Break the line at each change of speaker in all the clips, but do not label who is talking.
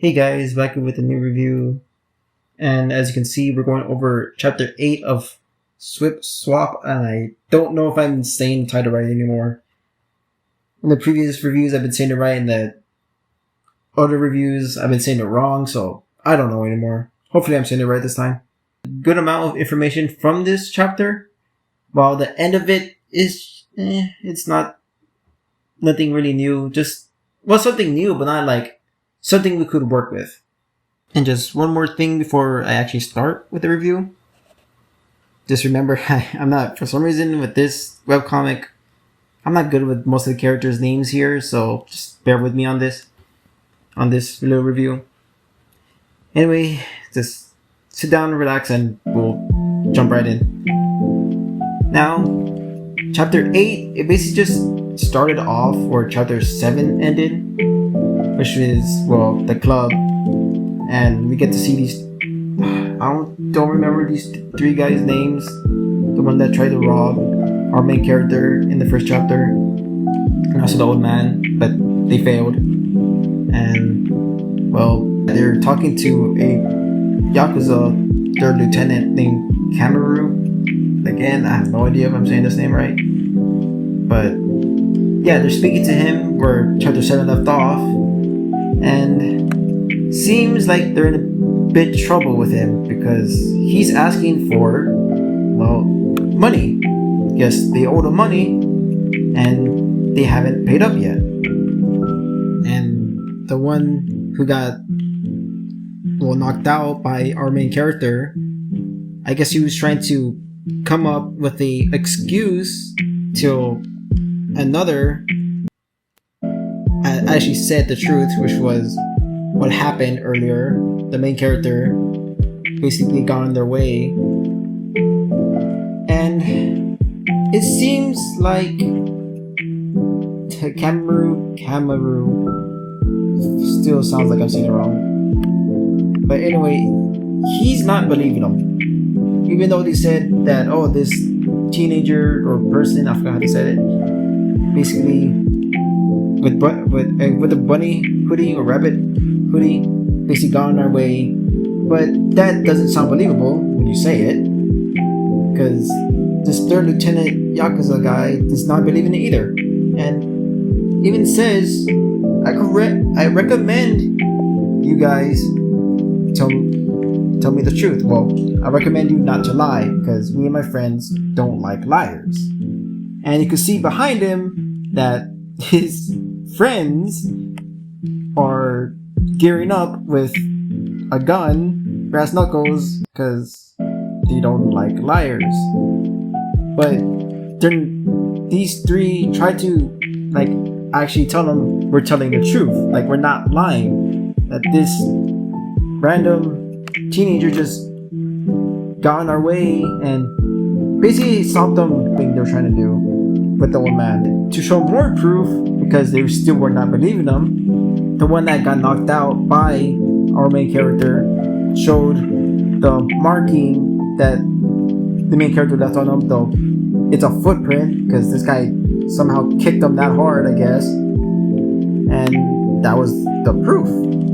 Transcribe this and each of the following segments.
Hey guys, back with a new review. And as you can see, we're going over chapter 8 of Swip, Swop, and I don't know if I'm saying the title right anymore. In the previous reviews, I've been saying it right, and the other reviews, I've been saying it wrong, so I don't know anymore. Hopefully I'm saying it right this time. Good amount of information from this chapter, while the end of it is, it's nothing really new. Something new, but not like something we could work with. And just one more thing before I actually start with the review. Just remember, I'm not, for some reason with this webcomic, I'm not good with most of the characters' names here, so just bear with me on this little review. Anyway, just sit down and relax and we'll jump right in. Now, chapter 8, it basically just started off where chapter 7 ended, which is, the club. And we get to see these, I don't remember these three guys' names. The one that tried to rob our main character in the first chapter, and also the old man, but they failed. And, they're talking to a Yakuza third lieutenant named Kamaru. Again, I have no idea if I'm saying this name right. But, yeah, they're speaking to him where chapter 7 left off. And seems like they're in a bit trouble with him because he's asking for, money. Yes, they owe the money and they haven't paid up yet. And the one who got knocked out by our main character, I guess he was trying to come up with a excuse till another actually said the truth, which was what happened earlier. The main character basically got on their way, and it seems like Kamaru still sounds like I'm saying it wrong. But anyway, he's not believing them, even though they said that this teenager or person, I forgot how they said it, basically with a bunny hoodie or rabbit hoodie, basically got on our way. But that doesn't sound believable when you say it, because this third lieutenant Yakuza guy does not believe in it either, and even says, I recommend you guys tell me the truth. I recommend you not to lie, because me and my friends don't like liars. And you can see behind him that his friends are gearing up with a gun, brass knuckles, because they don't like liars. But these three try to actually tell them we're telling the truth, we're not lying, that this random teenager just got in our way and basically stopped them thing they're trying to do with the old man. To show more proof, because they still were not believing them, the one that got knocked out by our main character showed the marking that the main character left on him, though it's a footprint, because this guy somehow kicked him that hard, I guess. And that was the proof,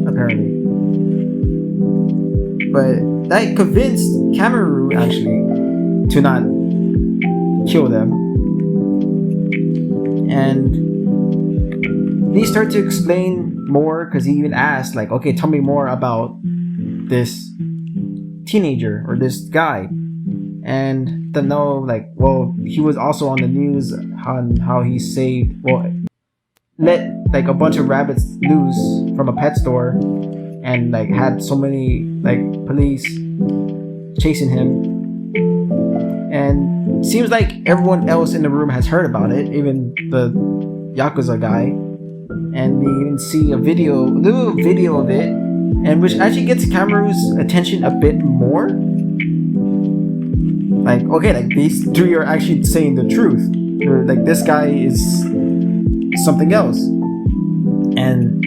apparently. But that convinced Kamaru, actually, to not kill them. And he started to explain more, because he even asked, okay, tell me more about this teenager or this guy. And to know, he was also on the news on how he let a bunch of rabbits loose from a pet store, and had so many police chasing him. And seems like everyone else in the room has heard about it, even the Yakuza guy. And we even see a little video of it, and which actually gets Kamaru's attention a bit more. These three are actually saying the truth. This guy is something else. And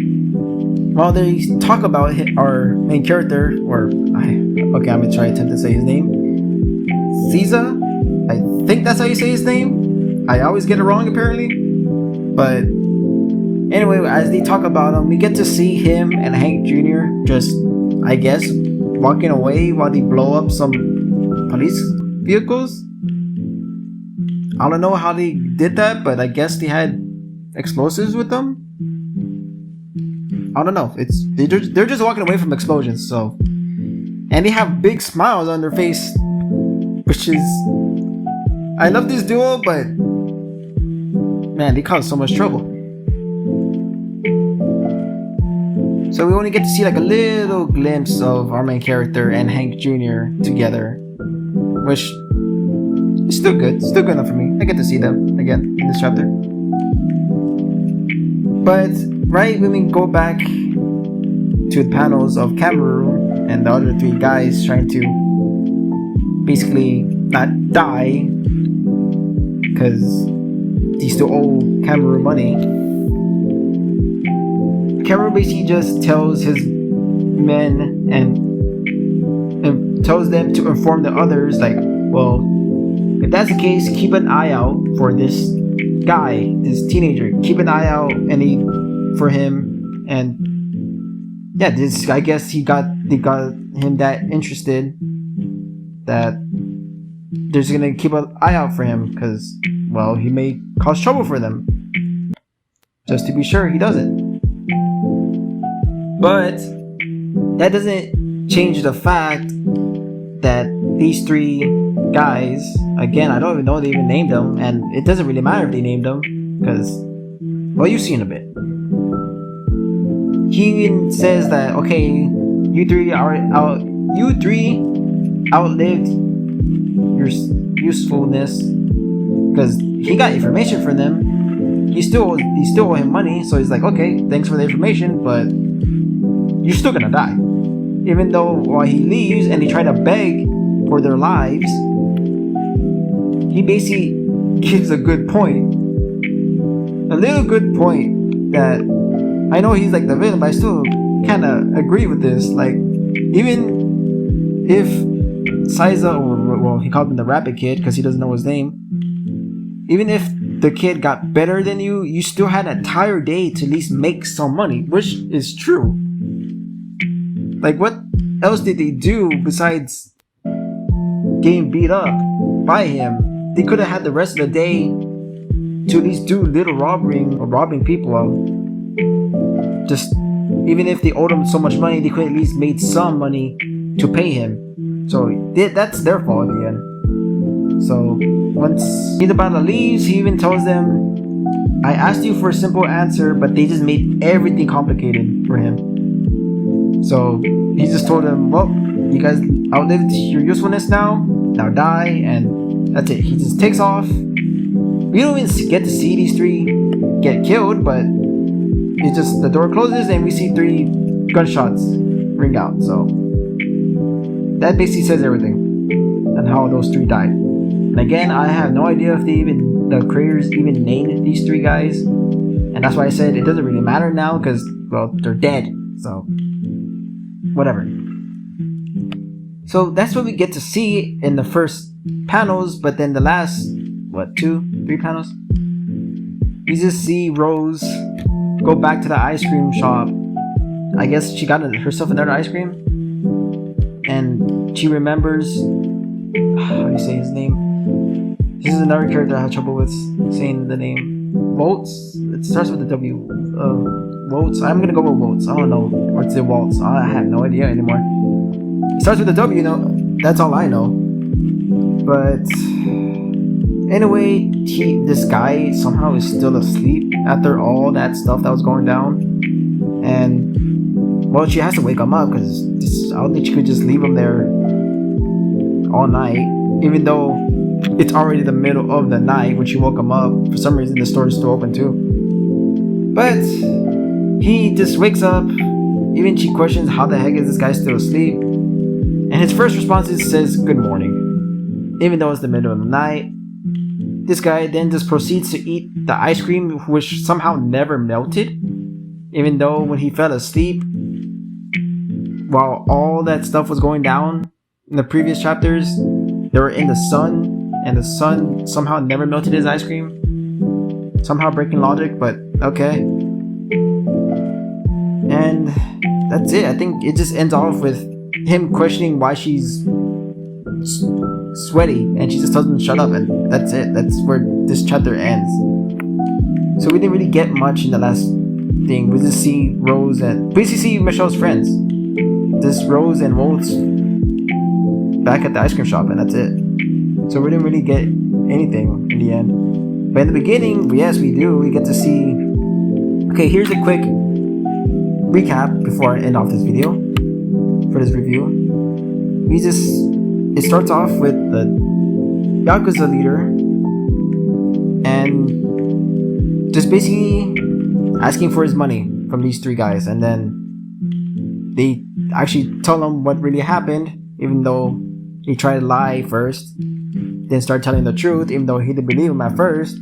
while they talk about our main character, I'm gonna try to attempt to say his name, Caesar. I think that's how you say his name. I always get it wrong, apparently. But Anyway, as they talk about him, we get to see him and Hank Jr. just, I guess, walking away while they blow up some police vehicles. I don't know how they did that, but I guess they had explosives with them. I don't know. They're just walking away from explosions. So, and they have big smiles on their face, which is, I love this duo, but man, they cause so much trouble. So we only get to see like a little glimpse of our main character and Hank Jr. together, which is still good. Still good enough for me. I get to see them again in this chapter. But right when we go back to the panels of Cameroon and the other three guys trying to basically not die because they still owe Cameroon money, Cameroon basically just tells his men and tells them to inform the others, like, well, if that's the case, keep an eye out for this guy, this teenager. Keep an eye out for him, and yeah, this, I guess they got him that interested that they're just gonna keep an eye out for him because, well, he may cause trouble for them, just to be sure he doesn't. But that doesn't change the fact that these three guys, again, I don't even know if they even named them, and it doesn't really matter if they named them because, well, you see in a bit. He even says that, okay, you three outlived your usefulness because he got information from them. He still owe him money, so he's like, okay, thanks for the information, but you're still gonna die. Even though while he leaves and they try to beg for their lives, he basically gives a good point. A little good point that I know he's like the villain, but I still kind of agree with this. Like, even if Saiza, or well, he called him the Rabbit Kid because he doesn't know his name, even if the kid got better than you, you still had an entire day to at least make some money, which is true. Like, what else did they do besides getting beat up by him? They could have had the rest of the day to at least do little robbing people out. Just, even if they owed him so much money, they could at least made some money to pay him. So that's their fault in the end. So once Idabala leaves, he even tells them, I asked you for a simple answer, but they just made everything complicated for him. So he just told them, well, you guys outlived your usefulness now die, and that's it. He just takes off. We don't even get to see these three get killed, but it's just the door closes and we see three gunshots ring out. So that basically says everything on how those three died. And again, I have no idea if the creators even named these three guys, and that's why I said it doesn't really matter now because, well, they're dead. So whatever. So that's what we get to see in the first panels, but then the last, 2-3 panels, we just see Rose go back to the ice cream shop. I guess she got herself another ice cream, and she remembers, how do you say his name? This is another character I had trouble with saying the name. Waltz? It starts with a W. Waltz? I'm gonna go with Waltz. I don't know. Or it's Waltz. I have no idea anymore. It starts with a W, that's all I know. But anyway, this guy somehow is still asleep after all that stuff that was going down. And, well, she has to wake him up because I don't think she could just leave him there all night. Even though it's already the middle of the night when she woke him up. For some reason, the store is still open too. But he just wakes up. Even she questions, how the heck is this guy still asleep? And his first response says, good morning. Even though it's the middle of the night. This guy then just proceeds to eat the ice cream, which somehow never melted. Even though when he fell asleep, while all that stuff was going down in the previous chapters, they were in the sun, and the sun somehow never melted his ice cream. Somehow breaking logic, but okay. And that's it. I think it just ends off with him questioning why she's sweaty, and she just tells him to shut up, and that's it. That's where this chapter ends. So we didn't really get much in the last thing. We just see Rose and basically see Michelle's friends. This Rose and Waltz back at the ice cream shop, and that's it. So we didn't really get anything in the end. But in the beginning, yes, we do. We get to see. Okay, here's a quick recap before I end off this video for this review. It starts off with the Yakuza leader and just basically asking for his money from these three guys, and then they actually tell him what really happened, even though he tried to lie first, then start telling the truth, even though he didn't believe him at first.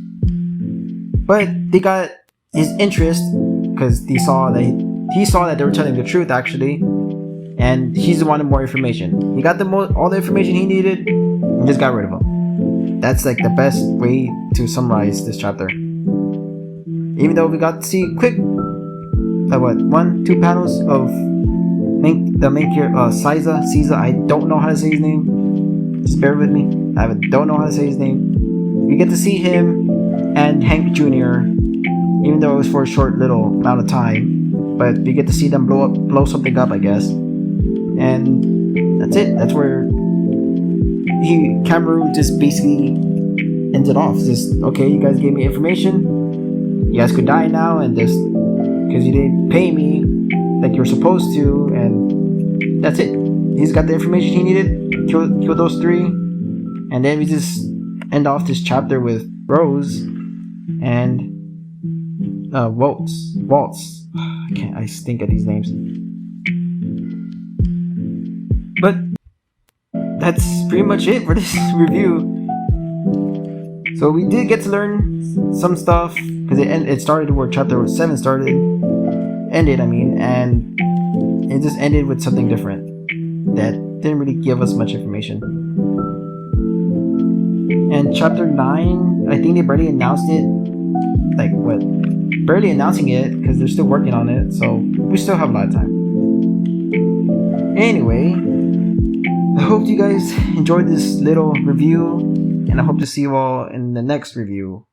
But they got his interest because he saw that they were telling the truth actually, and he's wanted more information. He got all the information he needed and just got rid of him. That's like the best way to summarize this chapter. Even though we got to see quick 2 panels of the main character, Caesar. I don't know how to say his name. Just bear with me. I don't know how to say his name. We get to see him and Hank Jr. Even though it was for a short little amount of time, but we get to see them blow something up, I guess. And that's it. That's where Cameron just basically ends it off. Just, okay, you guys gave me information. You guys could die now, and just because you didn't pay me like you're supposed to, and that's it. He's got the information he needed. Kill those three, and then we just end off this chapter with Rose and Waltz. I stink at these names. But that's pretty much it for this review. So we did get to learn some stuff because it started where chapter 7 ended, and it just ended with something different that didn't really give us much information. And chapter 9, I think they barely announced it. Barely announcing it because they're still working on it, so we still have a lot of time. Anyway, I hope you guys enjoyed this little review, and I hope to see you all in the next review.